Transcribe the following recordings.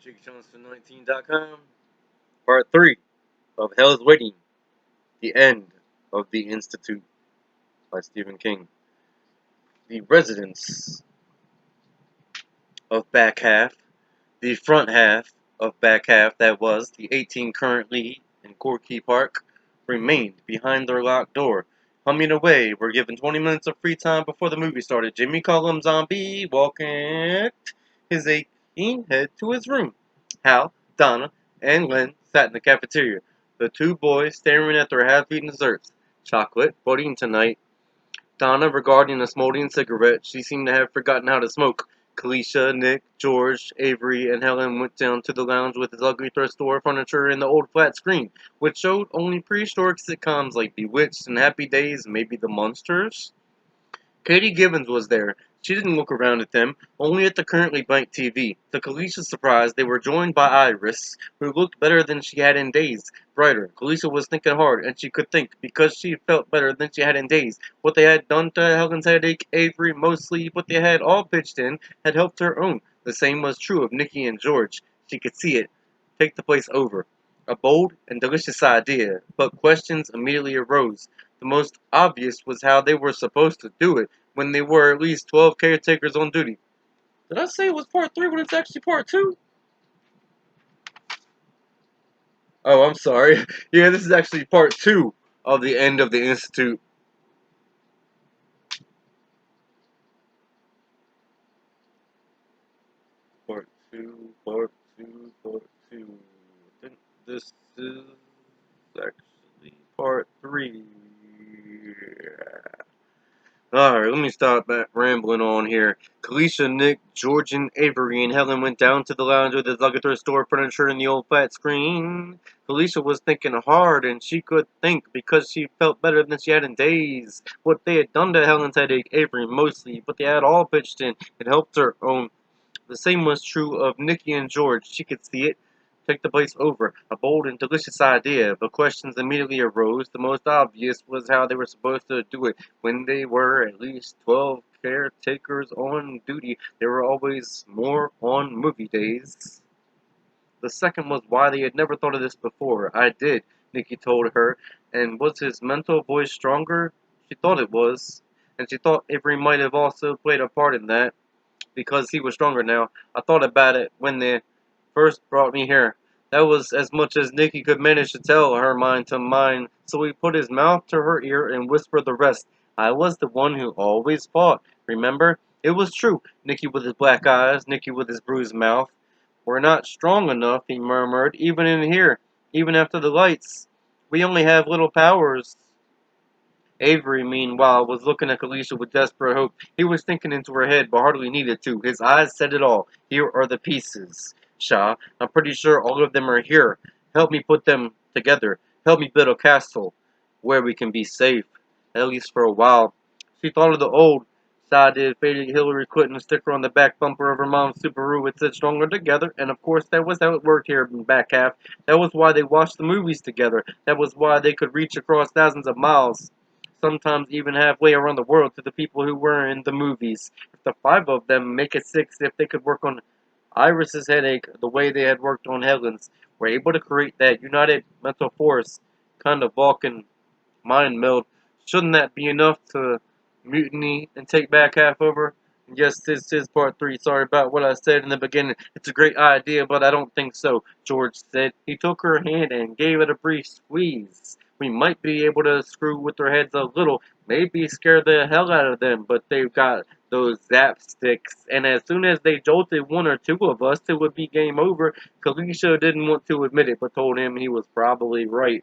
Johnstone19.com. Part 3 of Hell's Waiting, The End of the Institute by Stephen King. The residents of back half, the front half of back half, that was, the 18 currently in Gorky Park, remained behind their locked door, humming away. We're given 20 minutes of free time before the movie started. Jimmy Cullum Zombie walked his aching head to his room. Hal, Donna, and Glenn sat in the cafeteria, the two boys staring at their half-eaten desserts. Chocolate pudding tonight. Donna regarding a smoldering cigarette. She seemed to have forgotten how to smoke. Kalisha, Nick, George, Avery, and Helen went down to the lounge with its ugly thrift store furniture and the old flat screen, which showed only prehistoric sitcoms like Bewitched and Happy Days and maybe The Munsters. Katie Gibbons was there. She didn't look around at them, only at the currently blank TV. To Kalisha's surprise, they were joined by Iris, who looked better than she had in days. Brighter. Kalisha was thinking hard, and she could think, because she felt better than she had in days. What they had done to Helen's headache, Avery, mostly what they had all pitched in, had helped her own. The same was true of Nikki and George. She could see it. Take the place over. A bold and delicious idea, but questions immediately arose. The most obvious was how they were supposed to do it when there were at least 12 caretakers on duty. Did I say it was part 3 when it's actually part 2? Oh, I'm sorry. Yeah, this is actually part 2 of the end of the Institute. Part 2, part 2, part 2. I think this is actually part 3. Alright, let me stop back rambling on here. Kalisha, Nick, George, and Avery and Helen went down to the lounge with the luxury store furniture and the old flat screen. Kalisha was thinking hard, and she could think because she felt better than she had in days. What they had done to Helen's headache, Avery mostly, but they had all pitched in. It helped her own. The same was true of Nikki and George. She could see it. Take the place over. A bold and delicious idea, but questions immediately arose. The most obvious was how they were supposed to do it. When there were at least 12 caretakers on duty, there were always more on movie days. The second was why they had never thought of this before. I did, Nikki told her. And was his mental voice stronger? She thought it was. And she thought Avery might have also played a part in that because he was stronger now. I thought about it when they first brought me here. That was as much as Nikki could manage to tell her mind to mine, so he put his mouth to her ear and whispered the rest. I was the one who always fought, remember? It was true. Nikki with his black eyes, Nikki with his bruised mouth. We're not strong enough, he murmured, even in here, even after the lights. We only have little powers. Avery, meanwhile, was looking at Kalisha with desperate hope. He was thinking into her head, but hardly needed to. His eyes said it all. Here are the pieces. Shah, I'm pretty sure all of them are here. Help me put them together. Help me build a castle where we can be safe, at least for a while. She thought of the old, sided, faded Hillary Clinton sticker on the back bumper of her mom's Subaru. It said stronger together, and of course that was how it worked here in the back half. That was why they watched the movies together. That was why they could reach across thousands of miles, sometimes even halfway around the world, to the people who were in the movies. If the 5 of them make it 6, if they could work on Iris's headache the way they had worked on Helen's, were able to create that united mental force, kind of Vulcan mind meld, shouldn't that be enough to mutiny and take back half over? Yes, this is part 3. Sorry about what I said in the beginning. It's a great idea, but I don't think so, George said. He took her hand and gave it a brief squeeze. We might be able to screw with their heads a little, maybe scare the hell out of them, but they've got those zap sticks, and as soon as they jolted 1 or 2 of us, it would be game over. Kalisha didn't want to admit it, but told him he was probably right.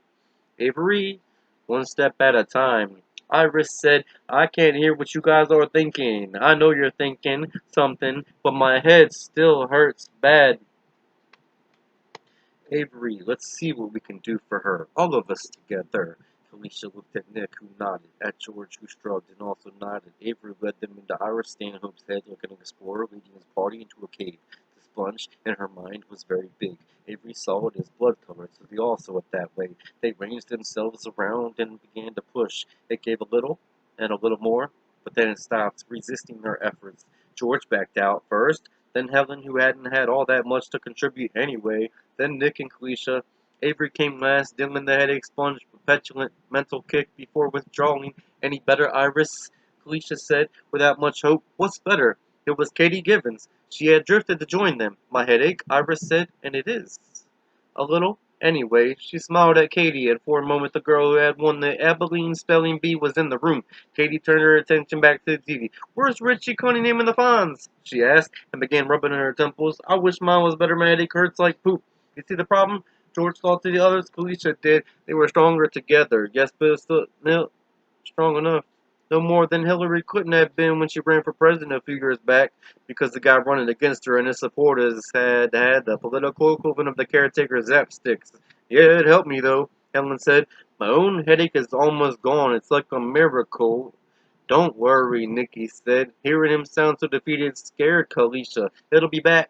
Avery, one step at a time. Iris said, I can't hear what you guys are thinking. I know you're thinking something, but my head still hurts bad. Avery, let's see what we can do for her. All of us together. Felicia looked at Nick, who nodded, at George, who shrugged and also nodded. Avery led them into Iris Stanhope's head like an explorer leading his party into a cave. The sponge in her mind was very big. Avery saw it as blood color, so they all saw it that way. They ranged themselves around and began to push. It gave a little, and a little more, but then it stopped, resisting their efforts. George backed out first. then Helen, who hadn't had all that much to contribute anyway, then Nick and Kalisha. Avery came last, dimming the headache sponge, a petulant mental kick before withdrawing. Any better, Iris? Kalisha said, without much hope. What's better? It was Katie Givens. She had drifted to join them. My headache, Iris said, and it is. A little. Anyway, she smiled at Katie, and for a moment the girl who had won the Abilene Spelling Bee was in the room. Katie turned her attention back to the TV. Where's Richie Cunningham and the Fonz? She asked, and began rubbing her temples. I wish mine was better. My headache hurts like poop. You see the problem? George thought to the others. Kalisha did. They were stronger together. Yes, but still strong enough. No more than Hillary couldn't have been when she ran for president a few years back, because the guy running against her and his supporters had the political equivalent of the caretaker zap sticks. Yeah, it helped me, though, Helen said. My own headache is almost gone. It's like a miracle. Don't worry, Nikki said, hearing him sound so defeated scared Kalisha. It'll be back.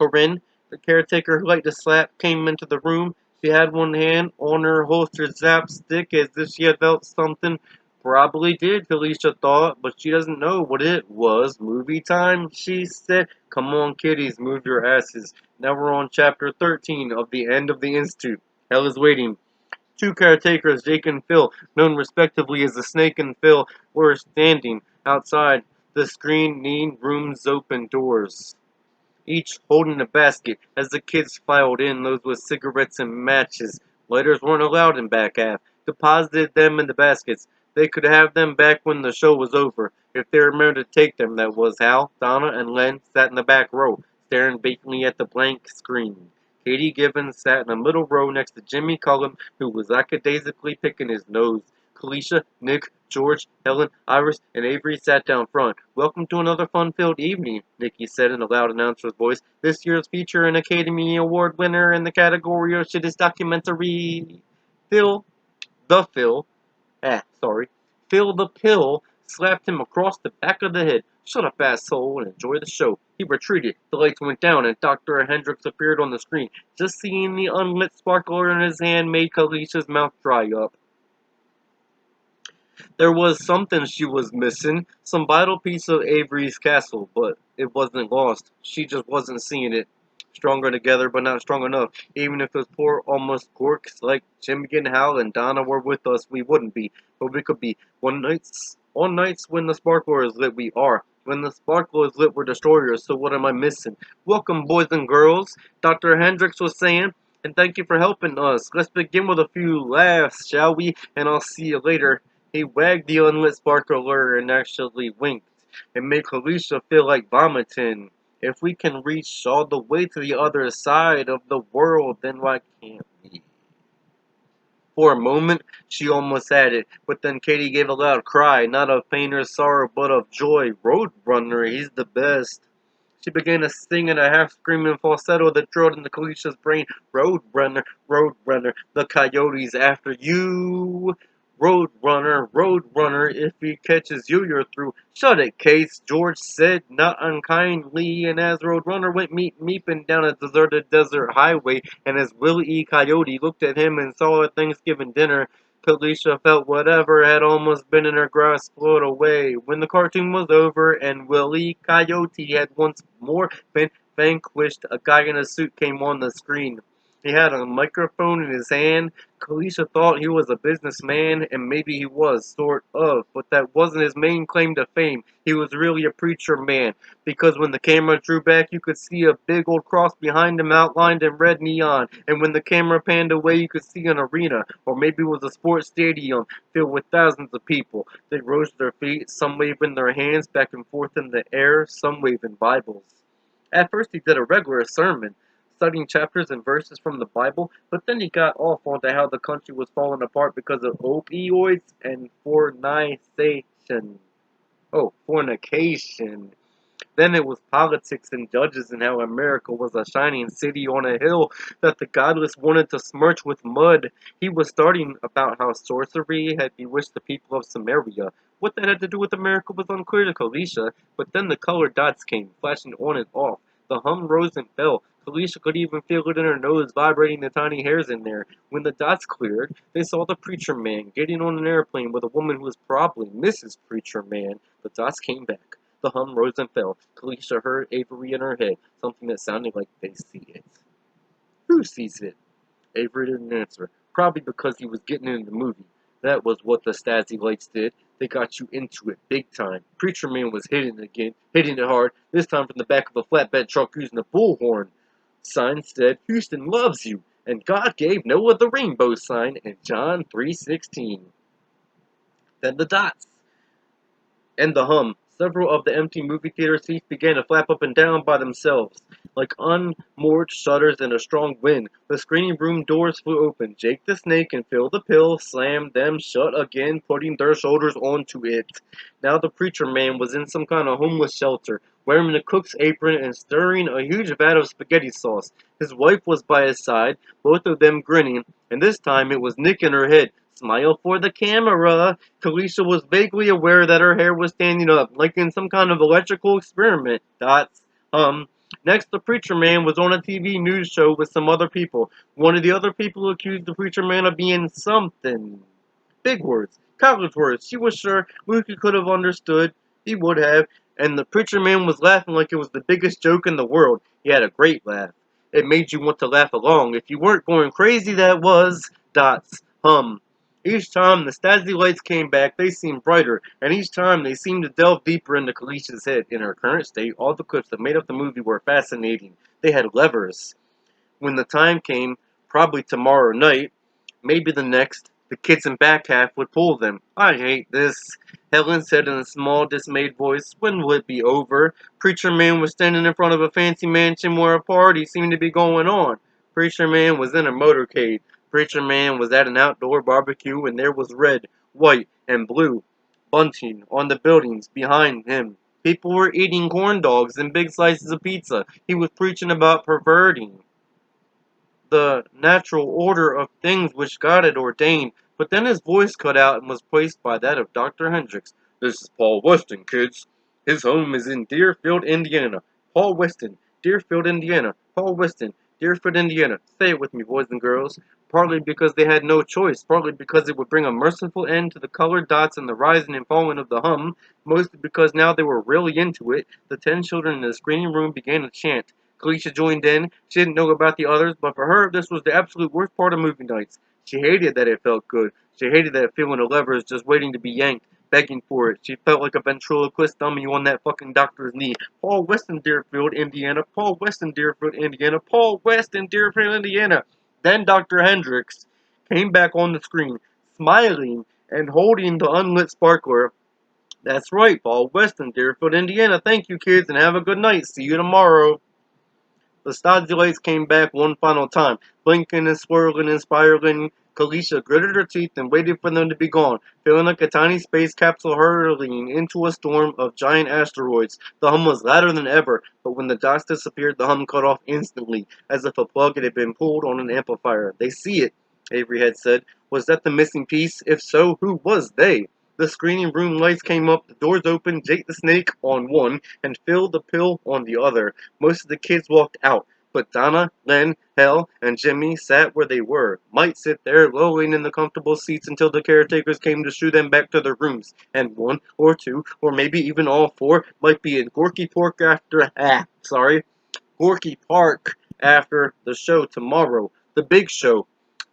Corinne, the caretaker who liked to slap, came into the room. She had one hand on her holstered zap stick as if she had felt something. Probably did, Felicia thought, but she doesn't know what it was. Movie time, she said. Come on, kiddies, move your asses. Now we're on chapter 13 of The End of the Institute. Hell is waiting. Two caretakers, Jake and Phil, known respectively as the Snake and Phil, were standing outside the screened room's open doors, each holding a basket. As the kids filed in, those with cigarettes and matches. Lighters weren't allowed in back half. Deposited them in the baskets. They could have them back when the show was over, if they remembered to take them. That was Hal, Donna, and Len sat in the back row, staring vacantly at the blank screen. Katie Gibbons sat in the middle row next to Jimmy Cullum, who was lackadaisically picking his nose. Kalisha, Nick, George, Helen, Iris, and Avery sat down front. Welcome to another fun-filled evening, Nicky said in a loud announcer's voice. This year's feature an Academy Award winner in the category of shittest documentary. Phil, the Phil, Phil the Pill slapped him across the back of the head. Shut up, asshole, and enjoy the show. He retreated. The lights went down, and Dr. Hendricks appeared on the screen. Just seeing the unlit sparkler in his hand made Kalisha's mouth dry up. There was something she was missing, some vital piece of Avery's castle, but it wasn't lost. She just wasn't seeing it. Stronger together, but not strong enough. Even if those poor, almost gorks like Jimmy and Hal and Donna were with us, we wouldn't be. But we could be. On nights when the sparkler is lit, we are. When the sparkler is lit, we're destroyers, so what am I missing? Welcome, boys and girls, Dr. Hendricks was saying, and thank you for helping us. Let's begin with a few laughs, shall we? And I'll see you later. He wagged the unlit sparkler and actually winked. It made Kalisha feel like vomiting. If we can reach all the way to the other side of the world, then why can't we? For a moment, she almost had it, but then Katie gave a loud cry, not of pain or sorrow, but of joy. Roadrunner, he's the best. She began to sing in a half-screaming falsetto that drilled into Kalisha's brain. Roadrunner, Roadrunner, the coyote's after you. Roadrunner, Roadrunner, if he catches you, you're through. Shut it, Case, George said, not unkindly, and as Roadrunner went meeping down a deserted desert highway, and as Willie E. Coyote looked at him and saw a Thanksgiving dinner, Kalisha felt whatever had almost been in her grasp float away. When the cartoon was over and Willie Coyote had once more been vanquished, a guy in a suit came on the screen. He had a microphone in his hand. Kalisha thought he was a businessman, and maybe he was, sort of, but that wasn't his main claim to fame. He was really a preacher man, because when the camera drew back, you could see a big old cross behind him outlined in red neon, and when the camera panned away, you could see an arena, or maybe it was a sports stadium, filled with thousands of people. They rose to their feet, some waving their hands back and forth in the air, some waving Bibles. At first he did a regular sermon, studying chapters and verses from the Bible, but then he got off onto how the country was falling apart because of opioids and fornication. Oh, fornication. Then it was politics and judges and how America was a shining city on a hill that the godless wanted to smirch with mud. He was starting about how sorcery had bewitched the people of Samaria. What that had to do with America was unclear to Kalisha, but then the colored dots came, flashing on and off. The hum rose and fell. Kalisha could even feel it in her nose, vibrating the tiny hairs in there. When the dots cleared, they saw the preacher man getting on an airplane with a woman who was probably Mrs. Preacher Man. The dots came back. The hum rose and fell. Kalisha heard Avery in her head, something that sounded like they see it. Who sees it? Avery didn't answer, probably because he was getting into the movie. That was what the Stasi lights did. They got you into it big time. Preacher Man was hitting it again, hitting it hard, this time from the back of a flatbed truck using a bullhorn. Sign said, Houston loves you, and God gave Noah the rainbow sign in John 3:16. Then the dots and the hum. Several of the empty movie theater seats began to flap up and down by themselves, like unmoored shutters in a strong wind. The screening room doors flew open. Jake the Snake and Phil the Pill slammed them shut again, putting their shoulders onto it. Now the preacher man was in some kind of homeless shelter, wearing a cook's apron and stirring a huge vat of spaghetti sauce. His wife was by his side, both of them grinning, and this time it was Nick in her head. Smile for the camera. Kalisha was vaguely aware that her hair was standing up, like in some kind of electrical experiment. Dots. Next, the preacher man was on a TV news show with some other people. One of the other people accused the preacher man of being something. Big words. College words. She was sure Lucy could have understood. He would have. And the preacher man was laughing like it was the biggest joke in the world. He had a great laugh. It made you want to laugh along. If you weren't going crazy, that was. Dots. Each time the Stasi lights came back, they seemed brighter, and each time they seemed to delve deeper into Kalisha's head. In her current state, all the clips that made up the movie were fascinating. They had levers. When the time came, probably tomorrow night, maybe the next, the kids in back half would pull them. I hate this, Helen said in a small, dismayed voice. When will it be over? Preacher Man was standing in front of a fancy mansion where a party seemed to be going on. Preacher Man was in a motorcade. Preacher Man was at an outdoor barbecue, and there was red, white, and blue bunting on the buildings behind him. People were eating corn dogs and big slices of pizza. He was preaching about perverting the natural order of things which God had ordained, but then his voice cut out and was placed by that of Dr. Hendricks. This is Paul Weston, kids. His home is in Deerfield, Indiana. Paul Weston, Deerfield, Indiana. Paul Weston, Deerfield, Indiana. Say it with me, boys and girls. Partly because they had no choice, partly because it would bring a merciful end to the colored dots and the rising and falling of the hum, mostly because now they were really into it. The 10 children in the screening room began to chant. Kalisha joined in. She didn't know about the others, but for her, this was the absolute worst part of movie nights. She hated that it felt good. She hated that feeling of levers just waiting to be yanked, begging for it. She felt like a ventriloquist dummy on that fucking doctor's knee. Paul Weston, Deerfield, Indiana. Paul Weston, Deerfield, Indiana. Paul Weston, Deerfield, Indiana. Then Dr. Hendricks came back on the screen, smiling and holding the unlit sparkler. That's right, Paul Weston, Deerfield, Indiana. Thank you, kids, and have a good night. See you tomorrow. The Stasi lights came back one final time, blinking and swirling and spiraling. Kalisha gritted her teeth and waited for them to be gone, feeling like a tiny space capsule hurtling into a storm of giant asteroids. The hum was louder than ever, but when the dots disappeared, the hum cut off instantly, as if a plug had been pulled on an amplifier. They see it, Avery had said. Was that the missing piece? If so, who was they? The screening room lights came up, the doors opened, Jake the Snake on one, and Phil the Pill on the other. Most of the kids walked out, but Donna, Len, Hal, and Jimmy sat where they were, might sit there, lolling in the comfortable seats until the caretakers came to shoo them back to their rooms, and one, or two, or maybe even all four, might be in Gorky Park after the show tomorrow, the big show,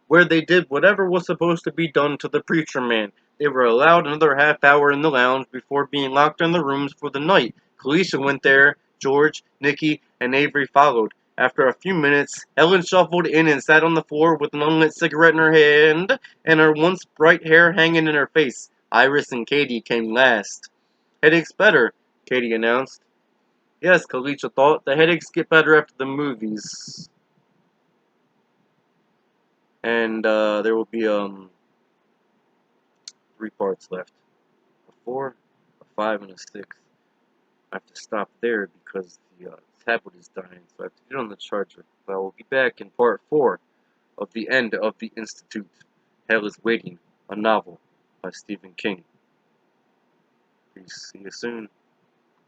where they did whatever was supposed to be done to the preacher man. They were allowed another half hour in the lounge before being locked in the rooms for the night. Kalisha went there, George, Nikki, and Avery followed. After a few minutes, Helen shuffled in and sat on the floor with an unlit cigarette in her hand and her once bright hair hanging in her face. Iris and Katie came last. Headache's better, Katie announced. Yes, Kalisha thought. The headaches get better after the movies. And there will be 3 parts left. A 4, a 5, and a 6. I have to stop there because the tablet is dying, so I have to get on the charger. But I will be back in part 4 of The End of the Institute. Hell is Waiting, a novel by Stephen King. Peace. See you soon.